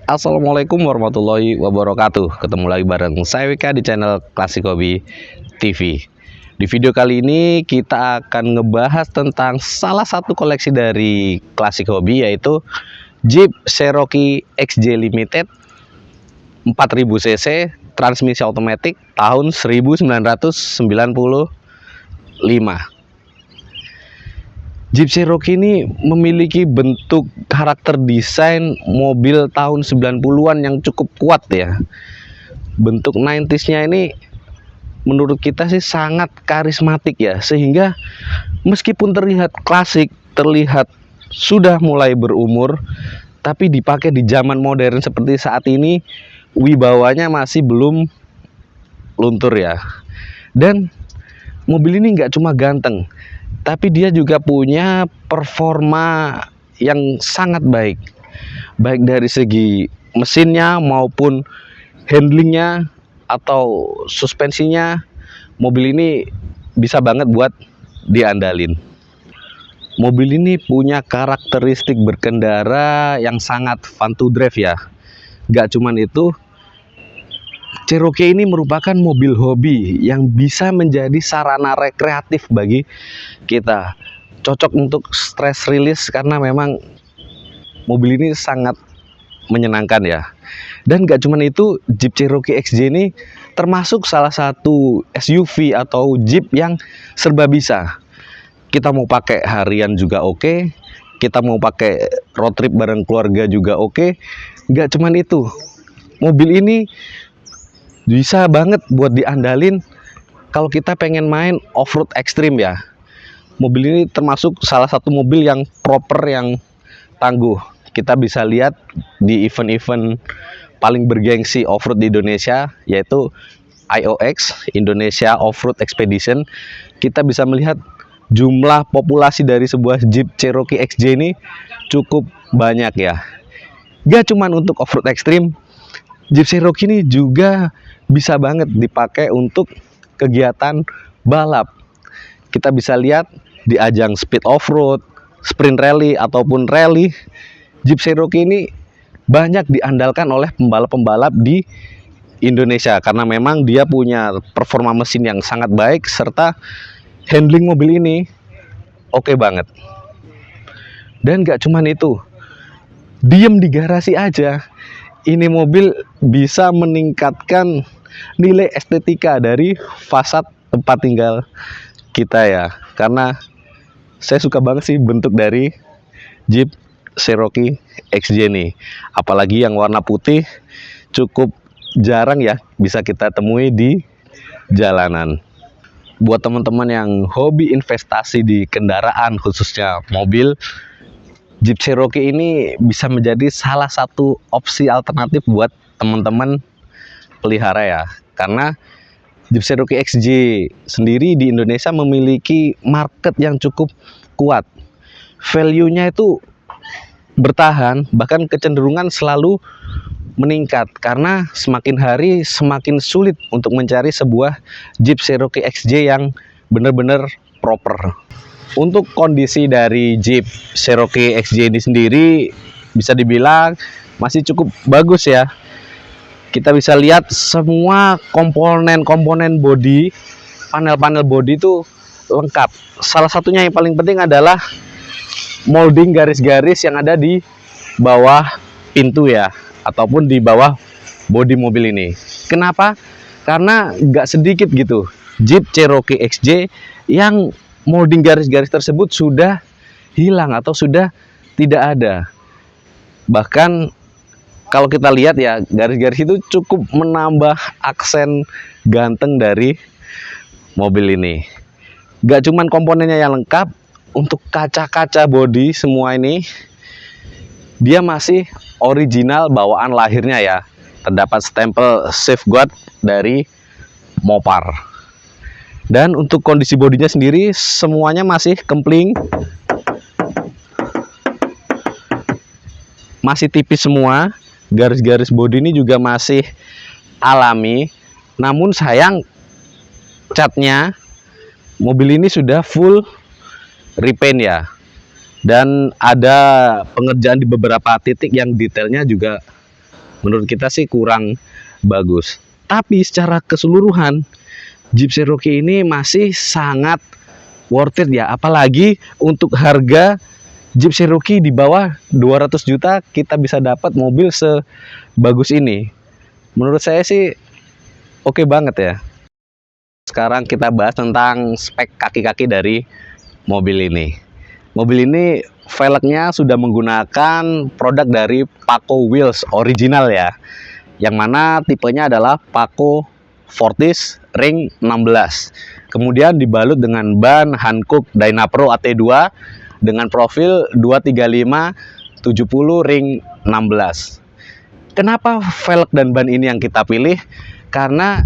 Assalamualaikum warahmatullahi wabarakatuh. Ketemu lagi bareng saya Wika di channel Klasik Hobi TV. Di video kali ini kita akan ngebahas tentang salah satu koleksi dari Klasik Hobi, yaitu Jeep Cherokee XJ Limited 4000 cc transmisi otomatis tahun 1995. Jeep Cherokee ini memiliki bentuk karakter desain mobil tahun 90-an yang cukup kuat ya. Bentuk 90s-nya ini menurut kita sih sangat karismatik ya, sehingga meskipun terlihat klasik, terlihat sudah mulai berumur, tapi dipakai di zaman modern seperti saat ini, wibawanya masih belum luntur ya. Dan mobil ini nggak cuma ganteng, tapi dia juga punya performa yang sangat baik, baik dari segi mesinnya maupun handlingnya atau suspensinya. Mobil ini bisa banget buat diandalin. Mobil ini punya karakteristik berkendara yang sangat fun to drive ya. Gak cuman itu, Cherokee ini merupakan mobil hobi yang bisa menjadi sarana rekreatif bagi kita. Cocok untuk stress release karena memang mobil ini sangat menyenangkan ya. Dan gak cuman itu, Jeep Cherokee XJ ini termasuk salah satu SUV atau Jeep yang serba bisa. Kita mau pakai harian juga oke, kita mau pakai road trip bareng keluarga juga oke. Gak cuman itu, mobil ini bisa banget buat diandalin kalau kita pengen main off-road ekstrim ya. Mobil ini termasuk salah satu mobil yang proper, yang tangguh. Kita bisa lihat di event-event paling bergengsi off-road di Indonesia, yaitu IOX, Indonesia Off-Road Expedition. Kita bisa melihat jumlah populasi dari sebuah Jeep Cherokee XJ ini cukup banyak ya. Gak cuman untuk off-road ekstrim, Jeep Cherokee ini juga bisa banget dipakai untuk kegiatan balap. Kita bisa lihat di ajang speed off-road, sprint rally ataupun rally, Jeep Cherokee ini banyak diandalkan oleh pembalap-pembalap di Indonesia karena memang dia punya performa mesin yang sangat baik serta handling mobil ini oke banget. Dan gak cuman itu, diem di garasi aja, ini mobil bisa meningkatkan nilai estetika dari fasad tempat tinggal kita ya. Karena saya suka banget sih bentuk dari Jeep Cherokee XJ ini. Apalagi yang warna putih, cukup jarang ya bisa kita temui di jalanan. Buat teman-teman yang hobi investasi di kendaraan, khususnya mobil, Jeep Cherokee ini bisa menjadi salah satu opsi alternatif buat teman-teman pelihara ya. Karena Jeep Cherokee XJ sendiri di Indonesia memiliki market yang cukup kuat. Value-nya itu bertahan, bahkan kecenderungan selalu meningkat karena semakin hari semakin sulit untuk mencari sebuah Jeep Cherokee XJ yang benar-benar proper. Untuk kondisi dari Jeep Cherokee XJ ini sendiri bisa dibilang masih cukup bagus ya. Kita bisa lihat semua komponen-komponen bodi, panel-panel bodi itu lengkap. Salah satunya yang paling penting adalah molding garis-garis yang ada di bawah pintu ya, ataupun di bawah bodi mobil ini. Kenapa? Karena nggak sedikit gitu Jeep Cherokee XJ yang molding garis-garis tersebut sudah hilang atau sudah tidak ada. Bahkan kalau kita lihat ya, garis-garis itu cukup menambah aksen ganteng dari mobil ini. Gak cuman komponennya yang lengkap, untuk kaca-kaca bodi semua ini dia masih original bawaan lahirnya ya. Terdapat stempel safeguard dari Mopar. Dan untuk kondisi bodinya sendiri semuanya masih kempling, masih tipis semua. Garis-garis bodi ini juga masih alami. Namun sayang, catnya mobil ini sudah full repaint ya. Dan ada pengerjaan di beberapa titik yang detailnya juga menurut kita sih kurang bagus. Tapi secara keseluruhan Jeep Cherokee ini masih sangat worth it ya, apalagi untuk harga Jeep Cherokee di bawah 200 juta kita bisa dapat mobil sebagus ini. Menurut saya sih oke banget ya. Sekarang kita bahas tentang spek kaki-kaki dari mobil ini. Mobil ini velgnya sudah menggunakan produk dari Paco Wheels original ya, yang mana tipenya adalah Paco Fortis Ring 16. Kemudian dibalut dengan ban Hankook Dynapro AT2 dengan profil 235/70 Ring 16. Kenapa velg dan ban ini yang kita pilih? Karena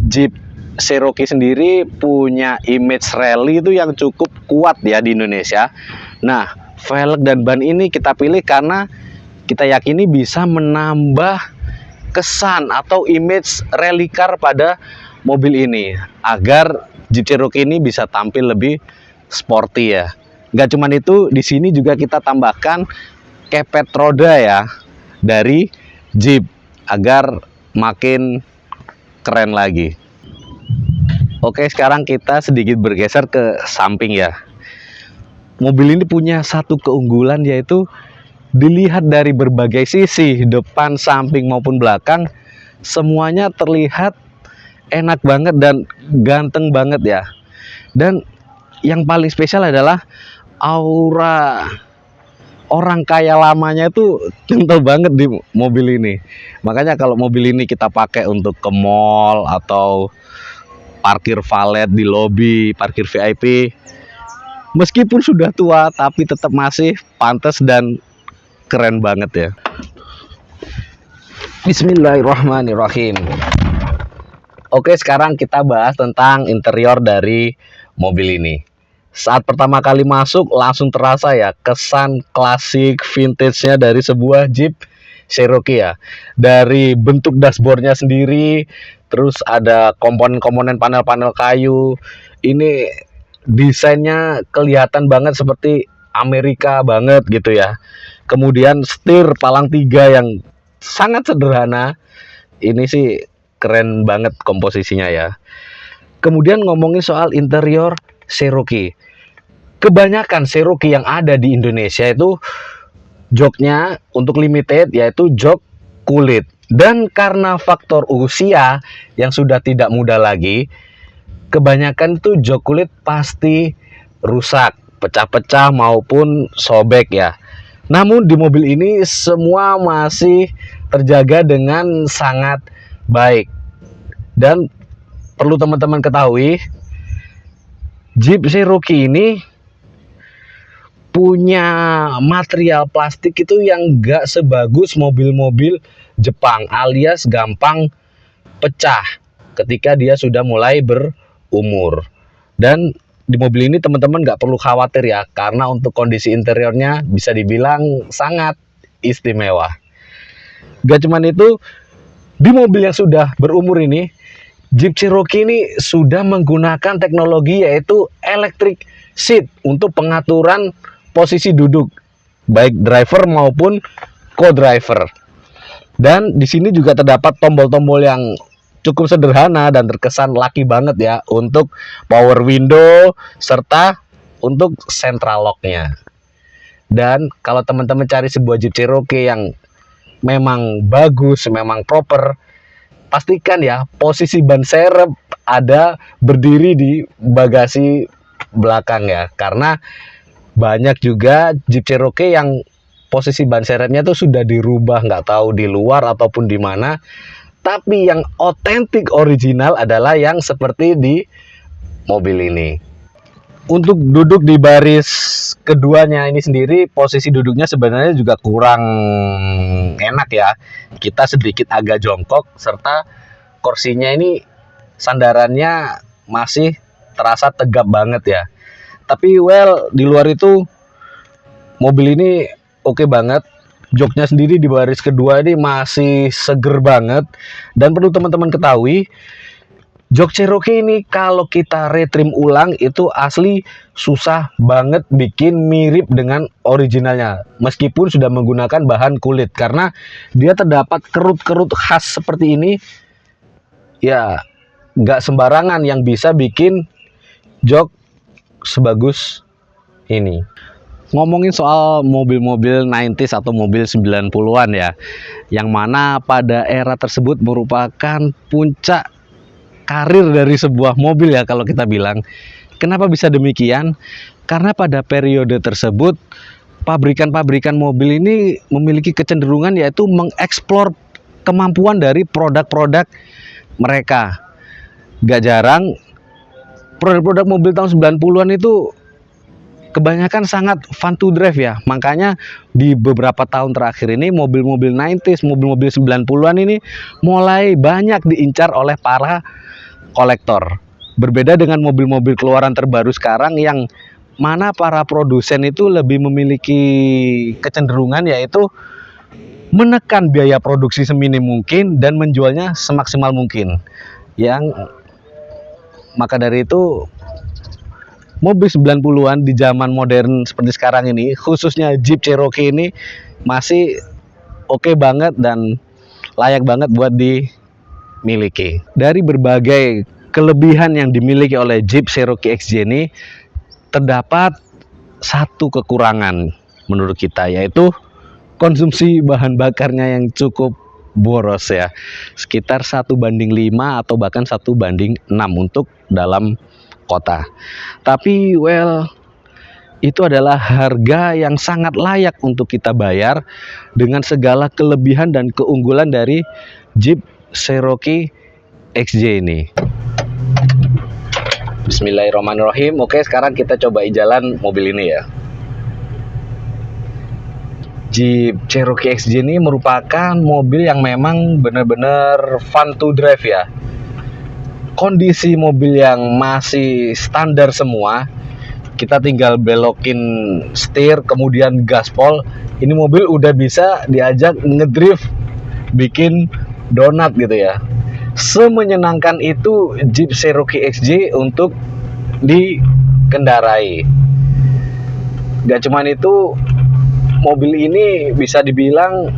Jeep Cherokee sendiri punya image rally itu yang cukup kuat ya di Indonesia. Nah, velg dan ban ini kita pilih karena kita yakini bisa menambah kesan atau image rally car pada mobil ini agar Jeep Cherokee ini bisa tampil lebih sporty ya. Nggak cuman itu, di sini juga kita tambahkan kepet roda ya dari Jeep agar makin keren lagi. Oke, sekarang kita sedikit bergeser ke samping ya. Mobil ini punya satu keunggulan, yaitu dilihat dari berbagai sisi, depan, samping maupun belakang, semuanya terlihat enak banget dan ganteng banget ya. Dan yang paling spesial adalah aura orang kaya lamanya itu kental banget di mobil ini. Makanya kalau mobil ini kita pakai untuk ke mall atau parkir valet di lobi, parkir VIP, meskipun sudah tua tapi tetap masih pantas dan keren banget ya. Bismillahirrahmanirrahim. Oke, sekarang kita bahas tentang interior dari mobil ini. Saat pertama kali masuk langsung terasa ya kesan klasik vintage-nya dari sebuah Jeep Cherokee ya. Dari bentuk dashboardnya sendiri, terus ada komponen-komponen panel-panel kayu. Ini desainnya kelihatan banget seperti Amerika banget gitu ya. Kemudian setir palang 3 yang sangat sederhana. Ini sih keren banget komposisinya ya. Kemudian ngomongin soal interior Cherokee. Kebanyakan Cherokee yang ada di Indonesia itu joknya untuk limited yaitu jok kulit. Dan karena faktor usia yang sudah tidak muda lagi, kebanyakan itu jok kulit pasti rusak, pecah-pecah maupun sobek ya. Namun di mobil ini semua masih terjaga dengan sangat baik. Dan perlu teman-teman ketahui, Jeep Cherokee ini punya material plastik itu yang gak sebagus mobil-mobil Jepang, alias gampang pecah ketika dia sudah mulai berumur. Dan di mobil ini teman-teman gak perlu khawatir ya, karena untuk kondisi interiornya bisa dibilang sangat istimewa. Gak cuman itu, di mobil yang sudah berumur ini, Jeep Cherokee ini sudah menggunakan teknologi yaitu electric seat untuk pengaturan posisi duduk baik driver maupun co-driver. Dan di sini juga terdapat tombol-tombol yang cukup sederhana dan terkesan laki banget ya untuk power window serta untuk central lock-nya. Dan kalau teman-teman cari sebuah Jeep Cherokee yang memang bagus, memang proper, pastikan ya posisi ban serep ada berdiri di bagasi belakang ya, karena banyak juga Jeep Cherokee yang posisi ban serepnya tuh sudah dirubah, nggak tahu di luar ataupun di mana. Tapi yang otentik original adalah yang seperti di mobil ini. Untuk duduk di baris keduanya ini sendiri, posisi duduknya sebenarnya juga kurang enak ya. Kita sedikit agak jongkok, serta kursinya ini sandarannya masih terasa tegap banget ya. Tapi di luar itu mobil ini oke banget. Joknya sendiri di baris kedua ini masih seger banget. Dan perlu teman-teman ketahui, Jok Cherokee ini kalau kita retrim ulang itu asli susah banget bikin mirip dengan originalnya, meskipun sudah menggunakan bahan kulit, karena dia terdapat kerut-kerut khas seperti ini. Ya nggak sembarangan yang bisa bikin jok sebagus ini. Ngomongin soal mobil-mobil 90s atau mobil 90-an ya, yang mana pada era tersebut merupakan puncak karir dari sebuah mobil ya kalau kita bilang. Kenapa bisa demikian? Karena pada periode tersebut pabrikan-pabrikan mobil ini memiliki kecenderungan yaitu mengeksplor kemampuan dari produk-produk mereka. Gak jarang produk-produk mobil tahun 90-an itu kebanyakan sangat fun to drive ya. Makanya di beberapa tahun terakhir ini mobil-mobil 90s, mobil-mobil 90-an ini mulai banyak diincar oleh para kolektor. Berbeda dengan mobil-mobil keluaran terbaru sekarang yang mana para produsen itu lebih memiliki kecenderungan yaitu menekan biaya produksi seminim mungkin dan menjualnya semaksimal mungkin. Maka dari itu mobil 90-an di zaman modern seperti sekarang ini, khususnya Jeep Cherokee ini masih oke banget dan layak banget buat dimiliki. Dari berbagai kelebihan yang dimiliki oleh Jeep Cherokee XJ ini, terdapat satu kekurangan menurut kita, yaitu konsumsi bahan bakarnya yang cukup boros ya, sekitar 1:5 atau bahkan 1:6 untuk dalam kota. Tapi itu adalah harga yang sangat layak untuk kita bayar dengan segala kelebihan dan keunggulan dari Jeep Cherokee XJ ini. Bismillahirrahmanirrahim. Oke, sekarang kita coba jalan mobil ini ya. Jeep Cherokee XJ ini merupakan mobil yang memang benar-benar fun to drive ya. Kondisi mobil yang masih standar semua, kita tinggal belokin setir kemudian gaspol, ini mobil udah bisa diajak ngedrift bikin donat gitu ya. Semenyenangkan itu Jeep Cherokee XJ untuk dikendarai. Gak cuman itu, mobil ini bisa dibilang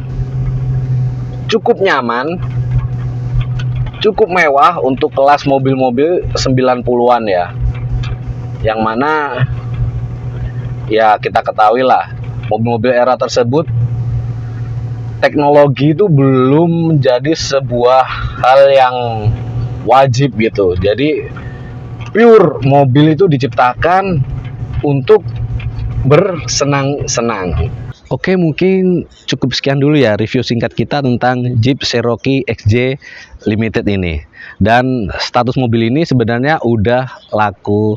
cukup nyaman, cukup mewah untuk kelas mobil-mobil 90-an ya. Yang mana ya kita ketahui lah, mobil-mobil era tersebut teknologi itu belum menjadi sebuah hal yang wajib gitu. Jadi pure mobil itu diciptakan untuk bersenang-senang. Oke, mungkin cukup sekian dulu ya review singkat kita tentang Jeep Cherokee XJ Limited ini. Dan status mobil ini sebenarnya udah laku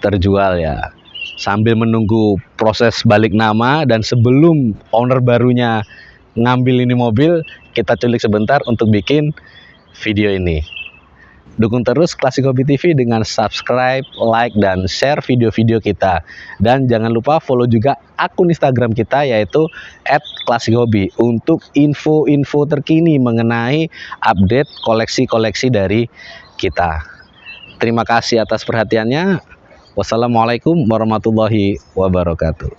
terjual ya. Sambil menunggu proses balik nama dan sebelum owner barunya ngambil ini mobil, kita culik sebentar untuk bikin video ini. Dukung terus Classic Hobby TV dengan subscribe, like, dan share video-video kita. Dan jangan lupa follow juga akun Instagram kita yaitu @classichobby untuk info-info terkini mengenai update koleksi-koleksi dari kita. Terima kasih atas perhatiannya. Wassalamualaikum warahmatullahi wabarakatuh.